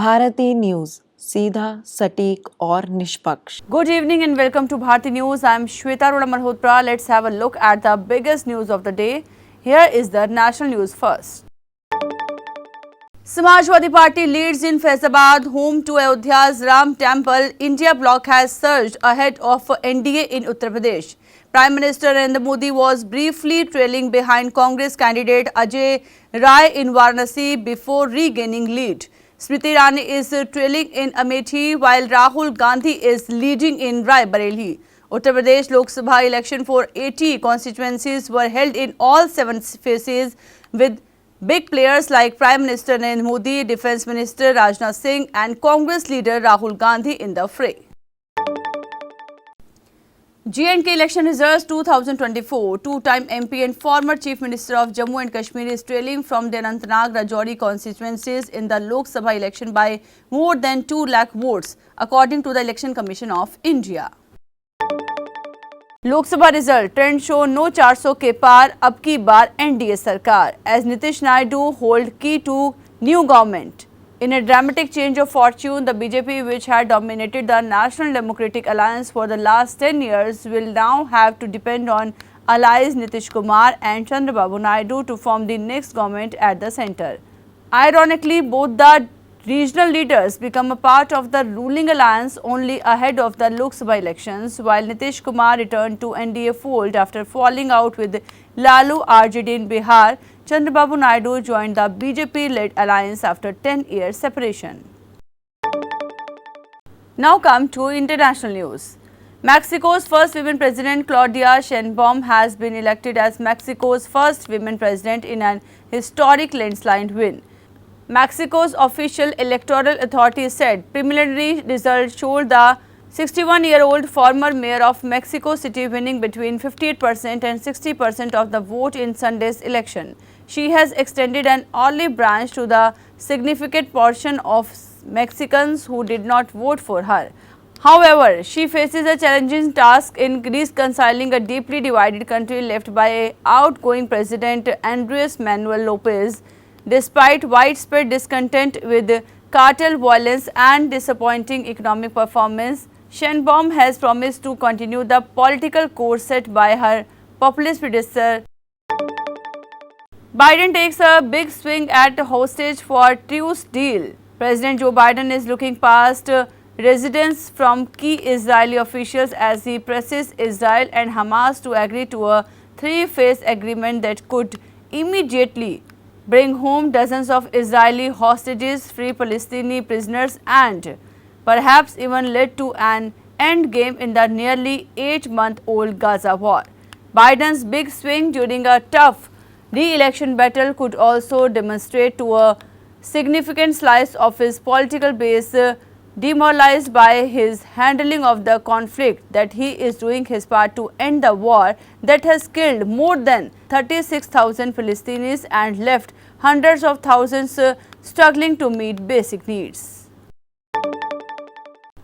Bharti news, सीधा, सटीक और निष्पक्ष। Good evening and welcome to Bharati News. I am Shweta Arora Malhotra. Let's have a look at the biggest news of the day. Here is the national news first. Samajwadi Party leads in Faizabad, home to Ayodhya's Ram Temple. India bloc has surged ahead of NDA in Uttar Pradesh. Prime Minister Narendra Modi was briefly trailing behind Congress candidate Ajay Rai in Varanasi before regaining lead. Smriti Irani is trailing in Amethi while Rahul Gandhi is leading in Rai Bareilly. Uttar Pradesh Lok Sabha election for 80 constituencies were held in all 7 phases with big players like Prime Minister Narendra Modi, Defence Minister Rajnath Singh and Congress leader Rahul Gandhi in the fray. J&K election results 2024. Two-time MP and former Chief Minister of Jammu and Kashmir is trailing from the Anantnag Rajouri constituencies in the Lok Sabha election by more than 2 lakh votes, according to the Election Commission of India. Lok Sabha result trend show no 400 के पार, अब की बार NDA सरकार as Nitish Naidu hold key to new government. In a dramatic change of fortune, the BJP, which had dominated the National Democratic Alliance for the last 10 years, will now have to depend on allies Nitish Kumar and Chandrababu Naidu to form the next government at the centre. Ironically, both the regional leaders become a part of the ruling alliance only ahead of the Lok Sabha elections, while Nitish Kumar returned to NDA fold after falling out with Lalu RJD in Bihar. Chandrababu Naidu joined the BJP-led alliance after 10 years separation. Now come to international news. Mexico's first women president Claudia Sheinbaum has been elected as Mexico's first women president in an historic landslide win. Mexico's official electoral authority said preliminary results showed the 61-year-old former mayor of Mexico City winning between 58% and 60% of the vote in Sunday's election. She has extended an olive branch to the significant portion of Mexicans who did not vote for her. However, she faces a challenging task in reconciling a deeply divided country left by outgoing President Andres Manuel Lopez. Despite widespread discontent with cartel violence and disappointing economic performance, Sheinbaum has promised to continue the political course set by her populist predecessor. Biden takes a big swing at hostage for truce deal. President Joe Biden is looking past resistance from key Israeli officials as he presses Israel and Hamas to agree to a 3-phase agreement that could immediately bring home dozens of Israeli hostages, free Palestinian prisoners and perhaps even lead to an end game in the nearly 8-month-old Gaza war. Biden's big swing during a tough re-election battle could also demonstrate to a significant slice of his political base demoralized by his handling of the conflict that he is doing his part to end the war that has killed more than 36,000 Palestinians and left hundreds of thousands struggling to meet basic needs.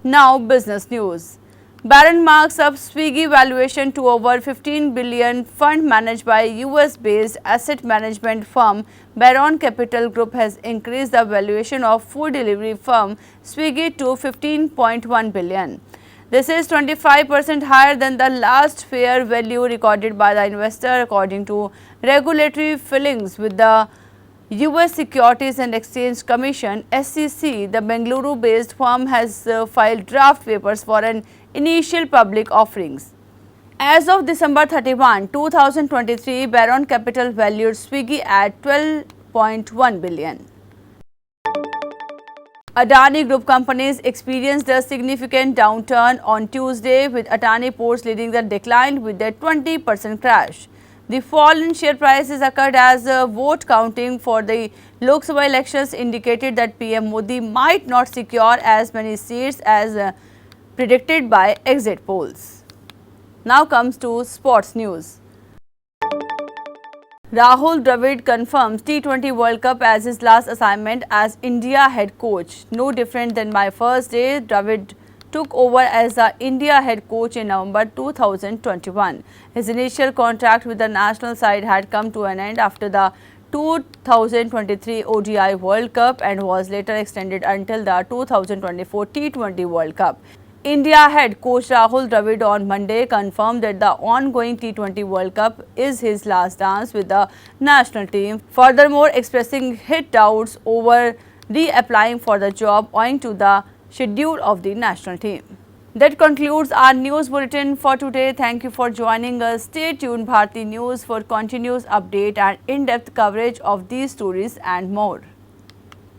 Now business news. Barron marks up Swiggy valuation to over $15 billion. Fund managed by US-based asset management firm Barron Capital Group has increased the valuation of food delivery firm Swiggy to $15.1 billion. This is 25% higher than the last fair value recorded by the investor, according to regulatory filings with the US Securities and Exchange Commission (SEC). The Bengaluru-based firm has filed draft papers for an initial public offerings. As of December 31, 2023, Barron Capital valued Swiggy at $12.1 billion. Adani Group companies experienced a significant downturn on Tuesday, with Adani Ports leading the decline with a 20% crash. The fall in share prices occurred as vote counting for the Lok Sabha elections indicated that PM Modi might not secure as many seats as predicted by exit polls. Now comes to sports news. Rahul Dravid confirms T20 World Cup as his last assignment as India head coach. No different than my first day, Dravid took over as the India head coach in November 2021. His initial contract with the national side had come to an end after the 2023 ODI World Cup and was later extended until the 2024 T20 World Cup. India head coach Rahul Dravid on Monday confirmed that the ongoing T20 World Cup is his last dance with the national team, furthermore expressing his doubts over reapplying for the job owing to the schedule of the national team. That concludes our news bulletin for today. Thank you for joining us. Stay tuned Bharati News for continuous update and in-depth coverage of these stories and more.